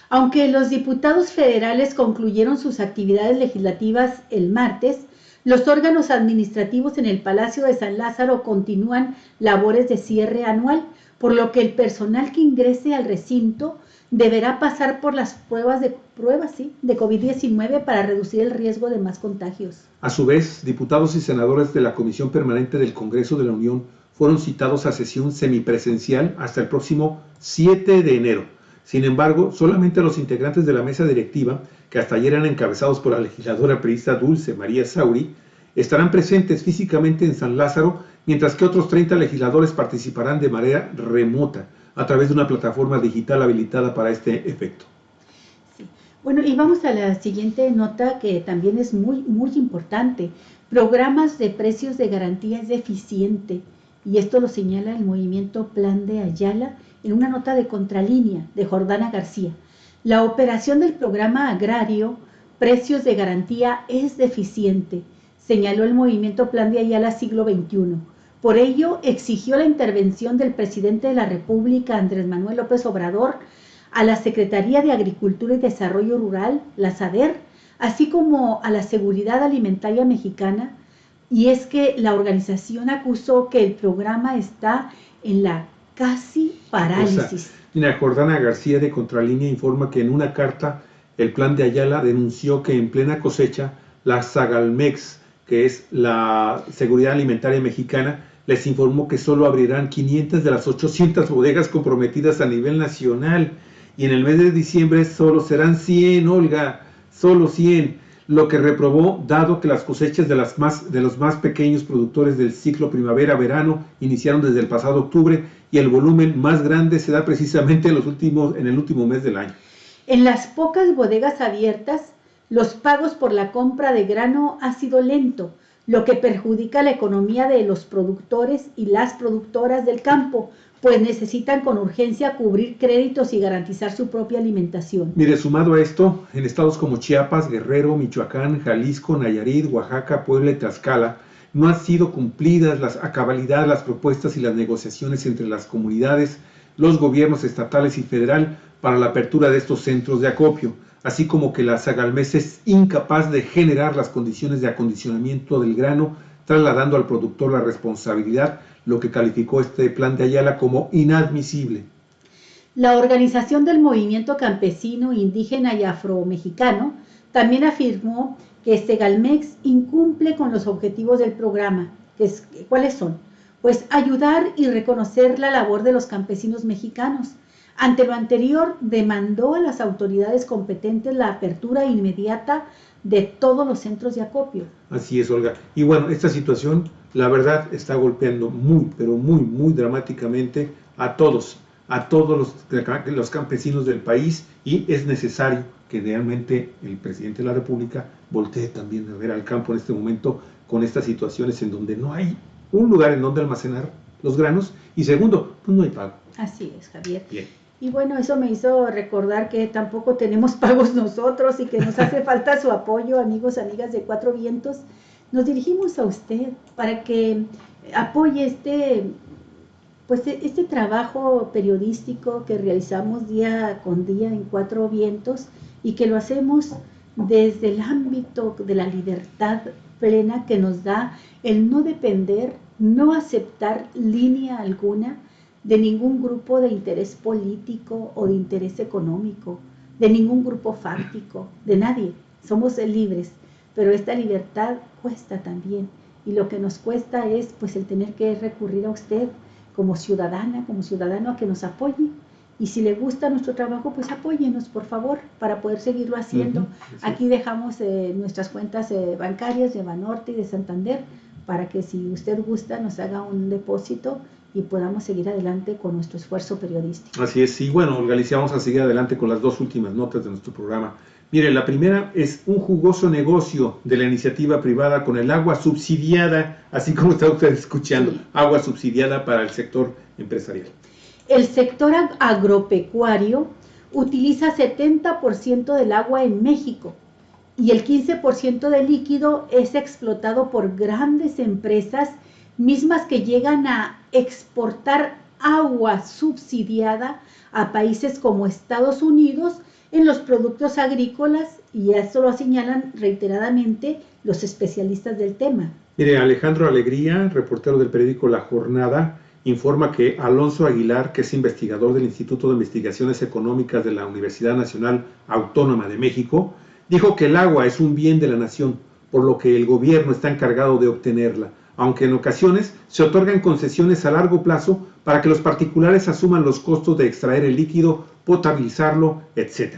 Aunque los diputados federales concluyeron sus actividades legislativas el martes, los órganos administrativos en el Palacio de San Lázaro continúan labores de cierre anual, por lo que el personal que ingrese al recinto deberá pasar por las pruebas de COVID-19 para reducir el riesgo de más contagios. A su vez, diputados y senadores de la Comisión Permanente del Congreso de la Unión fueron citados a sesión semipresencial hasta el próximo 7 de enero. Sin embargo, solamente los integrantes de la mesa directiva, que hasta ayer eran encabezados por la legisladora priista Dulce María Sauri, estarán presentes físicamente en San Lázaro, mientras que otros 30 legisladores participarán de manera remota, a través de una plataforma digital habilitada para este efecto. Sí. Bueno, y vamos a la siguiente nota que también es muy, muy importante. Programas de precios de garantía es deficiente, y esto lo señala el movimiento Plan de Ayala en una nota de Contralínea de Jordana García. La operación del programa agrario Precios de Garantía es deficiente, señaló el movimiento Plan de Ayala Siglo XXI. Por ello, exigió la intervención del presidente de la República, Andrés Manuel López Obrador, a la Secretaría de Agricultura y Desarrollo Rural, la SADER, así como a la Seguridad Alimentaria Mexicana, y es que la organización acusó que el programa está en la casi parálisis. Mira, Jordana García de Contralínea informa que en una carta el Plan de Ayala denunció que en plena cosecha la Segalmex, que es la Seguridad Alimentaria Mexicana, les informó que solo abrirán 500 de las 800 bodegas comprometidas a nivel nacional, y en el mes de diciembre solo serán 100, Olga, solo 100, lo que reprobó dado que las cosechas de los más pequeños productores del ciclo primavera-verano iniciaron desde el pasado octubre, y el volumen más grande se da precisamente en el último mes del año. En las pocas bodegas abiertas, los pagos por la compra de grano ha sido lento, lo que perjudica la economía de los productores y las productoras del campo, pues necesitan con urgencia cubrir créditos y garantizar su propia alimentación. Mire, sumado a esto, en estados como Chiapas, Guerrero, Michoacán, Jalisco, Nayarit, Oaxaca, Puebla y Tlaxcala, no han sido cumplidas a cabalidad las propuestas y las negociaciones entre las comunidades, los gobiernos estatales y federal para la apertura de estos centros de acopio, así como que la Segalmex es incapaz de generar las condiciones de acondicionamiento del grano, trasladando al productor la responsabilidad, lo que calificó este Plan de Ayala como inadmisible. La organización del movimiento campesino, indígena y afromexicano también afirmó que Segalmex incumple con los objetivos del programa. ¿Cuáles son? Pues ayudar y reconocer la labor de los campesinos mexicanos. Ante lo anterior, demandó a las autoridades competentes la apertura inmediata de todos los centros de acopio. Así es, Olga. Y bueno, esta situación, la verdad, está golpeando muy, pero muy, muy dramáticamente a todos los campesinos del país, y es necesario que realmente el presidente de la República voltee también a ver al campo en este momento con estas situaciones en donde no hay un lugar en donde almacenar los granos, y segundo, pues no hay pago. Así es, Javier. Bien. Y bueno, eso me hizo recordar que tampoco tenemos pagos nosotros y que nos hace falta su apoyo, amigos, amigas de Cuatro Vientos. Nos dirigimos a usted para que apoye este trabajo periodístico que realizamos día con día en Cuatro Vientos, y que lo hacemos desde el ámbito de la libertad plena que nos da el no depender, no aceptar línea alguna de ningún grupo de interés político o de interés económico, de ningún grupo fáctico, de nadie. Somos libres, pero esta libertad cuesta también, y lo que nos cuesta es pues el tener que recurrir a usted como ciudadana, como ciudadano, a que nos apoye. Y si le gusta nuestro trabajo, pues apóyenos, por favor, para poder seguirlo haciendo. Aquí dejamos nuestras cuentas bancarias de Banorte y de Santander, para que si usted gusta nos haga un depósito y podamos seguir adelante con nuestro esfuerzo periodístico. Así es, y bueno, Olga Alicia, vamos a seguir adelante con las dos últimas notas de nuestro programa. Mire, la primera es un jugoso negocio de la iniciativa privada con el agua subsidiada, así como está usted escuchando, sí. Agua subsidiada para el sector empresarial. El sector agropecuario utiliza 70% del agua en México, y el 15% del líquido es explotado por grandes empresas, mismas que llegan a exportar agua subsidiada a países como Estados Unidos en los productos agrícolas, y esto lo señalan reiteradamente los especialistas del tema. Mire, Alejandro Alegría, reportero del periódico La Jornada, informa que Alonso Aguilar, que es investigador del Instituto de Investigaciones Económicas de la Universidad Nacional Autónoma de México, dijo que el agua es un bien de la nación, por lo que el gobierno está encargado de obtenerla, aunque en ocasiones se otorgan concesiones a largo plazo para que los particulares asuman los costos de extraer el líquido, potabilizarlo, etc.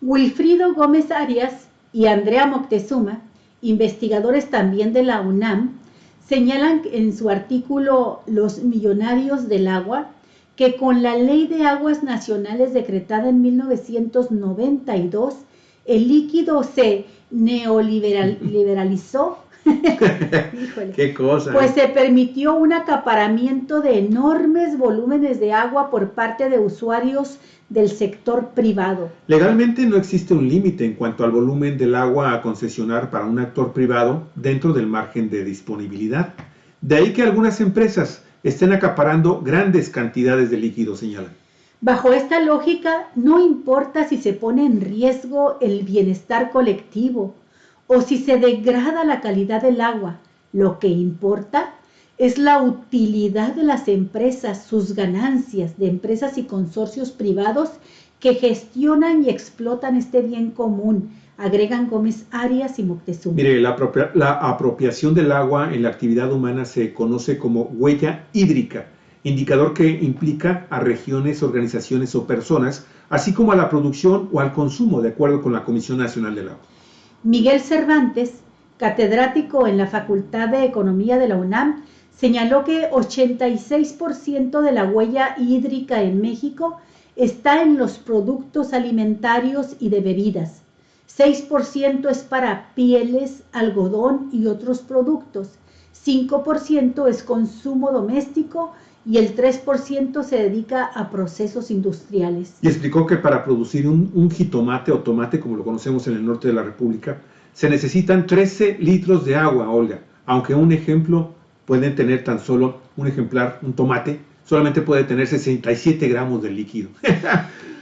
Wilfrido Gómez Arias y Andrea Moctezuma, investigadores también de la UNAM, señalan en su artículo Los Millonarios del Agua que con la Ley de Aguas Nacionales decretada en 1992, el líquido se neoliberalizó. Híjole. Qué cosa. Pues se permitió un acaparamiento de enormes volúmenes de agua por parte de usuarios del sector privado. Legalmente no existe un límite en cuanto al volumen del agua a concesionar para un actor privado dentro del margen de disponibilidad. De ahí que algunas empresas estén acaparando grandes cantidades de líquido, señalan. Bajo esta lógica, no importa si se pone en riesgo el bienestar colectivo o si se degrada la calidad del agua, Lo que importa es la utilidad de las empresas, sus ganancias, de empresas y consorcios privados que gestionan y explotan este bien común, agregan Gómez Arias y Moctezuma. Mire, la apropiación del agua en la actividad humana se conoce como huella hídrica, indicador que implica a regiones, organizaciones o personas, así como a la producción o al consumo, de acuerdo con la Comisión Nacional del Agua. Miguel Cervantes, catedrático en la Facultad de Economía de la UNAM, señaló que 86% de la huella hídrica en México está en los productos alimentarios y de bebidas. 6% es para pieles, algodón y otros productos. 5% es consumo doméstico y el 3% se dedica a procesos industriales. Y explicó que para producir un jitomate o tomate, como lo conocemos en el norte de la República, se necesitan 13 litros de agua, Olga, aunque un ejemplo pueden tener tan solo un ejemplar, un tomate, solamente puede tener 67 gramos de líquido.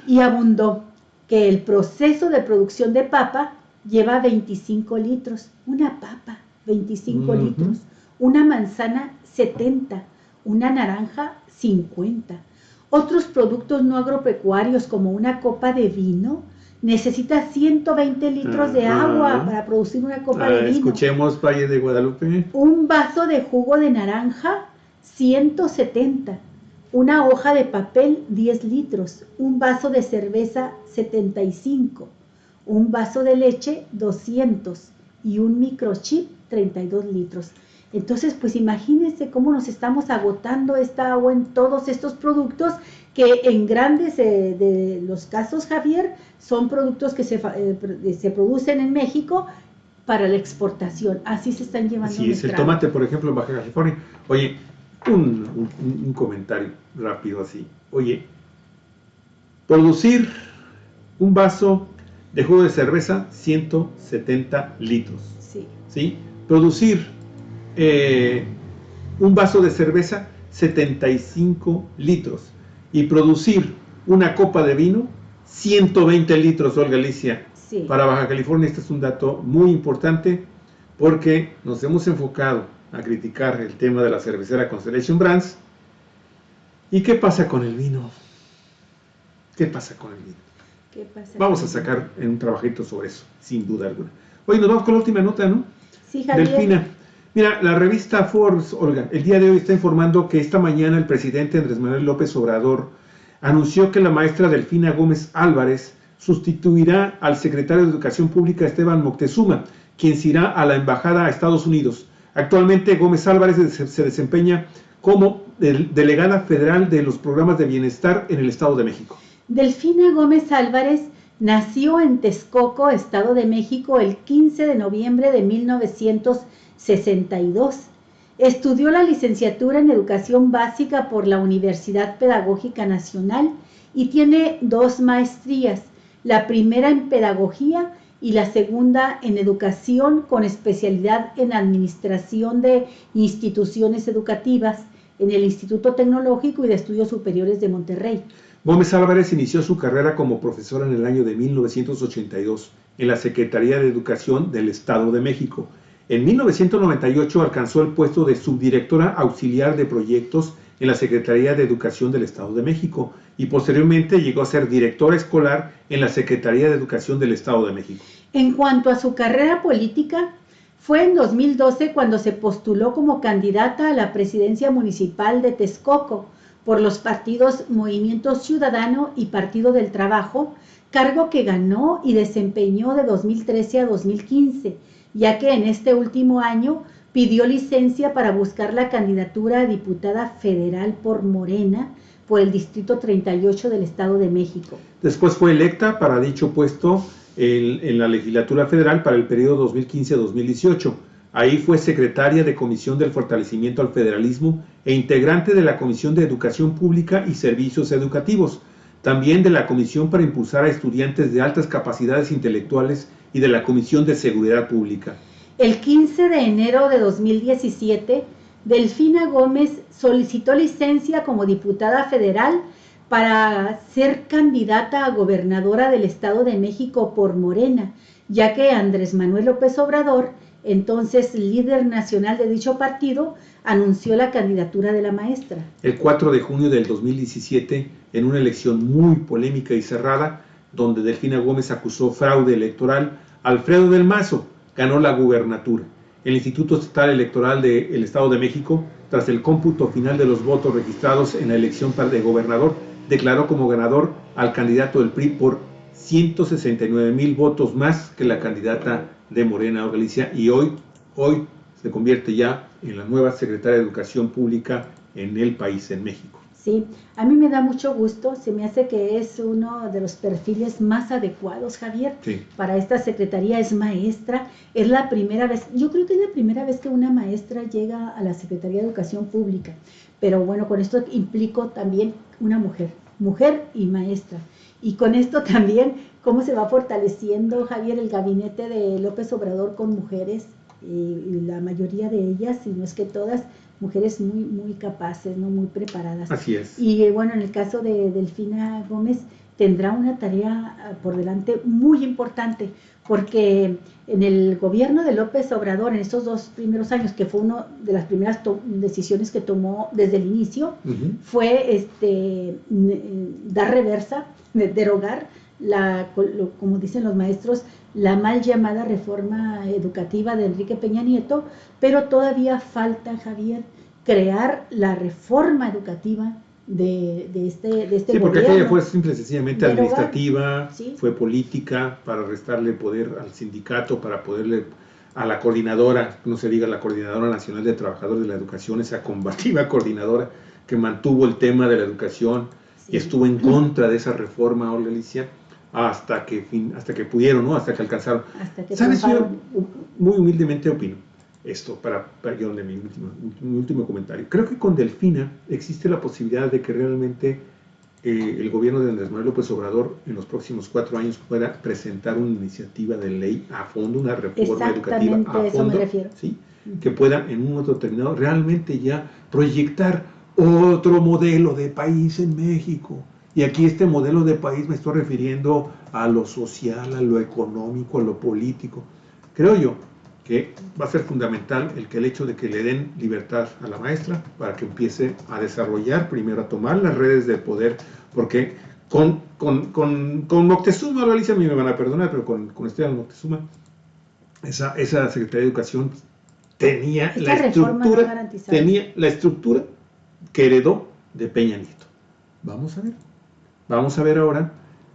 Y abundó que el proceso de producción de papa lleva 25 litros, una papa, 25 litros, una manzana, 70, una naranja, 50. Otros productos no agropecuarios como una copa de vino necesita 120 litros de agua para producir una copa de vino. Escuchemos Valle de Guadalupe. Un vaso de jugo de naranja, 170. Una hoja de papel, 10 litros. Un vaso de cerveza, 75. Un vaso de leche, 200. Y un microchip, 32 litros. Entonces, pues imagínense cómo nos estamos agotando esta agua en todos estos productos que en grandes de los casos, Javier, son productos que se producen en México para la exportación. Así se están llevando. Así es, el tomate, por ejemplo, en Baja California. Oye, un comentario rápido así. Oye, producir un vaso de jugo de cerveza, 170 litros. Sí. ¿Sí? Producir un vaso de cerveza, 75 litros. Y producir una copa de vino, 120 litros, Olga Alicia. Sí. Para Baja California este es un dato muy importante porque nos hemos enfocado a criticar el tema de la cervecera Constellation Brands. ¿Y qué pasa con el vino? ¿Qué pasa con el vino? ¿Qué pasa? Vamos a sacar un trabajito sobre eso, sin duda alguna. Oye, nos vamos con la última nota, ¿no? Sí, Javier. Delfina. Mira, la revista Forbes, Olga, el día de hoy está informando que esta mañana el presidente Andrés Manuel López Obrador anunció que la maestra Delfina Gómez Álvarez sustituirá al secretario de Educación Pública Esteban Moctezuma, quien se irá a la embajada a Estados Unidos. Actualmente Gómez Álvarez se desempeña como delegada federal de los programas de bienestar en el Estado de México. Delfina Gómez Álvarez nació en Texcoco, Estado de México, el 15 de noviembre de 1962. Estudió la licenciatura en Educación Básica por la Universidad Pedagógica Nacional y tiene 2 maestrías, la primera en Pedagogía y la segunda en Educación con especialidad en Administración de Instituciones Educativas en el Instituto Tecnológico y de Estudios Superiores de Monterrey. Gómez Álvarez inició su carrera como profesora en el año de 1982 en la Secretaría de Educación del Estado de México. En 1998 alcanzó el puesto de subdirectora auxiliar de proyectos en la Secretaría de Educación del Estado de México y posteriormente llegó a ser directora escolar en la Secretaría de Educación del Estado de México. En cuanto a su carrera política, fue en 2012 cuando se postuló como candidata a la presidencia municipal de Texcoco por los partidos Movimiento Ciudadano y Partido del Trabajo, cargo que ganó y desempeñó de 2013 a 2015, ya que en este último año pidió licencia para buscar la candidatura a diputada federal por Morena por el Distrito 38 del Estado de México. Después fue electa para dicho puesto en la legislatura federal para el periodo 2015-2018. Ahí fue secretaria de Comisión del Fortalecimiento al Federalismo e integrante de la Comisión de Educación Pública y Servicios Educativos, también de la Comisión para Impulsar a Estudiantes de Altas Capacidades Intelectuales y de la Comisión de Seguridad Pública. El 15 de enero de 2017, Delfina Gómez solicitó licencia como diputada federal para ser candidata a gobernadora del Estado de México por Morena, ya que Andrés Manuel López Obrador Entonces, el líder nacional de dicho partido anunció la candidatura de la maestra. El 4 de junio del 2017, en una elección muy polémica y cerrada, donde Delfina Gómez acusó fraude electoral, Alfredo del Mazo ganó la gubernatura. El Instituto Estatal Electoral del Estado de México, tras el cómputo final de los votos registrados en la elección de gobernador, declaró como ganador al candidato del PRI por 169,000 votos más que la candidata de Morena, Olga Alicia, y hoy se convierte ya en la nueva secretaria de Educación Pública en el país, en México. Sí, a mí me da mucho gusto, se me hace que es uno de los perfiles más adecuados, Javier, sí, para esta secretaría. Es maestra, es la primera vez, yo creo que es la primera vez que una maestra llega a la Secretaría de Educación Pública, pero bueno, con esto implico también una mujer y maestra, y con esto también cómo se va fortaleciendo, Javier, el gabinete de López Obrador con mujeres, y la mayoría de ellas, si no es que todas, mujeres muy capaces, ¿no? Muy preparadas. Así es. Y bueno, en el caso de Delfina Gómez, tendrá una tarea por delante muy importante, porque en el gobierno de López Obrador, en estos 2 primeros años, que fue una de las primeras decisiones que tomó desde el inicio, fue dar reversa, derogar, como dicen los maestros, la mal llamada reforma educativa de Enrique Peña Nieto, pero todavía falta, Javier, crear la reforma educativa de este gobierno. Sí, porque aquella fue simple y sencillamente administrativa, ¿sí? Fue política, para restarle poder al sindicato, para poderle a la coordinadora, no se diga la Coordinadora Nacional de Trabajadores de la Educación, esa combativa coordinadora que mantuvo el tema de la educación, sí, y estuvo en contra de esa reforma, Olga Alicia, hasta que pudieron, ¿no? Hasta que alcanzaron. ¿Sabes? Yo muy humildemente opino esto, para de mi último comentario. Creo que con Delfina existe la posibilidad de que realmente el gobierno de Andrés Manuel López Obrador en los próximos 4 años pueda presentar una iniciativa de ley a fondo, una reforma educativa a fondo, eso me refiero. ¿sí? Que pueda en un momento determinado realmente ya proyectar otro modelo de país en México. Y aquí este modelo de país me estoy refiriendo a lo social, a lo económico, a lo político. Creo yo que va a ser fundamental el hecho de que le den libertad a la maestra para que empiece a desarrollar, primero a tomar las redes del poder, porque con Moctezuma, Alicia, a mí me van a perdonar, pero con Esteban Moctezuma, esa Secretaría de Educación tenía la estructura que heredó de Peña Nieto. Vamos a ver ahora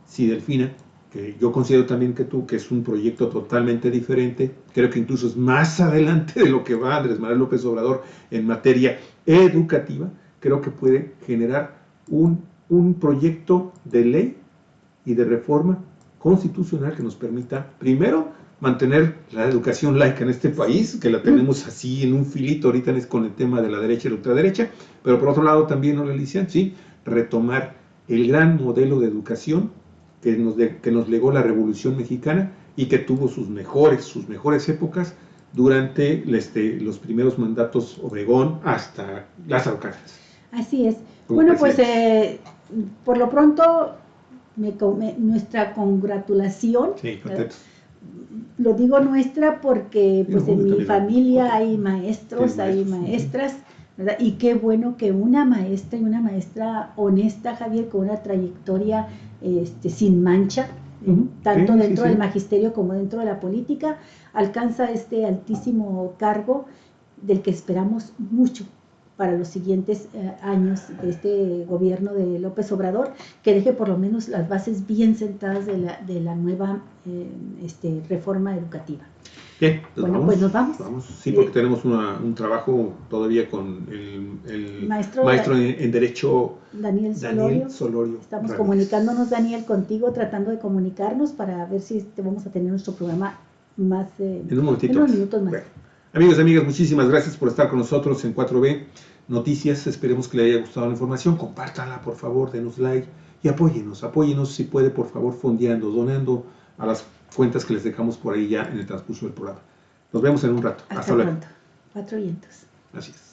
si Delfina, que yo considero también que es un proyecto totalmente diferente, creo que incluso es más adelante de lo que va Andrés Manuel López Obrador en materia educativa, creo que puede generar un proyecto de ley y de reforma constitucional que nos permita, primero, mantener la educación laica en este país, que la tenemos así en un filito ahorita con el tema de la derecha y la ultraderecha, pero por otro lado también, ¿no, Alicia? Sí, retomar el gran modelo de educación que nos legó la Revolución Mexicana y que tuvo sus mejores épocas durante los primeros mandatos Obregón hasta Lázaro Cárdenas. Así es. Bueno, pues por lo pronto nuestra congratulación. Sí, contentos. Lo digo nuestra porque pues en mi familia hay maestros, hay maestras, ¿verdad? Y qué bueno que una maestra y una maestra honesta, Javier, con una trayectoria sin mancha, tanto dentro del magisterio como dentro de la política, alcanza este altísimo cargo del que esperamos mucho para los siguientes años de este gobierno de López Obrador, que deje por lo menos las bases bien sentadas de la nueva reforma educativa. Bien, pues nos vamos. Sí, porque tenemos un trabajo todavía con el maestro en Derecho Daniel Solorio. Estamos comunicándonos, Daniel, contigo, tratando de comunicarnos para ver si vamos a tener nuestro programa más en unos minutos más. Bueno. Amigos y amigas, muchísimas gracias por estar con nosotros en 4B Noticias. Esperemos que le haya gustado la información. Compártanla, por favor, denos like y apóyenos si puede, por favor, fondeando, donando a las cuentas que les dejamos por ahí ya en el transcurso del programa. Nos vemos en un rato. Hasta luego. 4 vientos. Así es.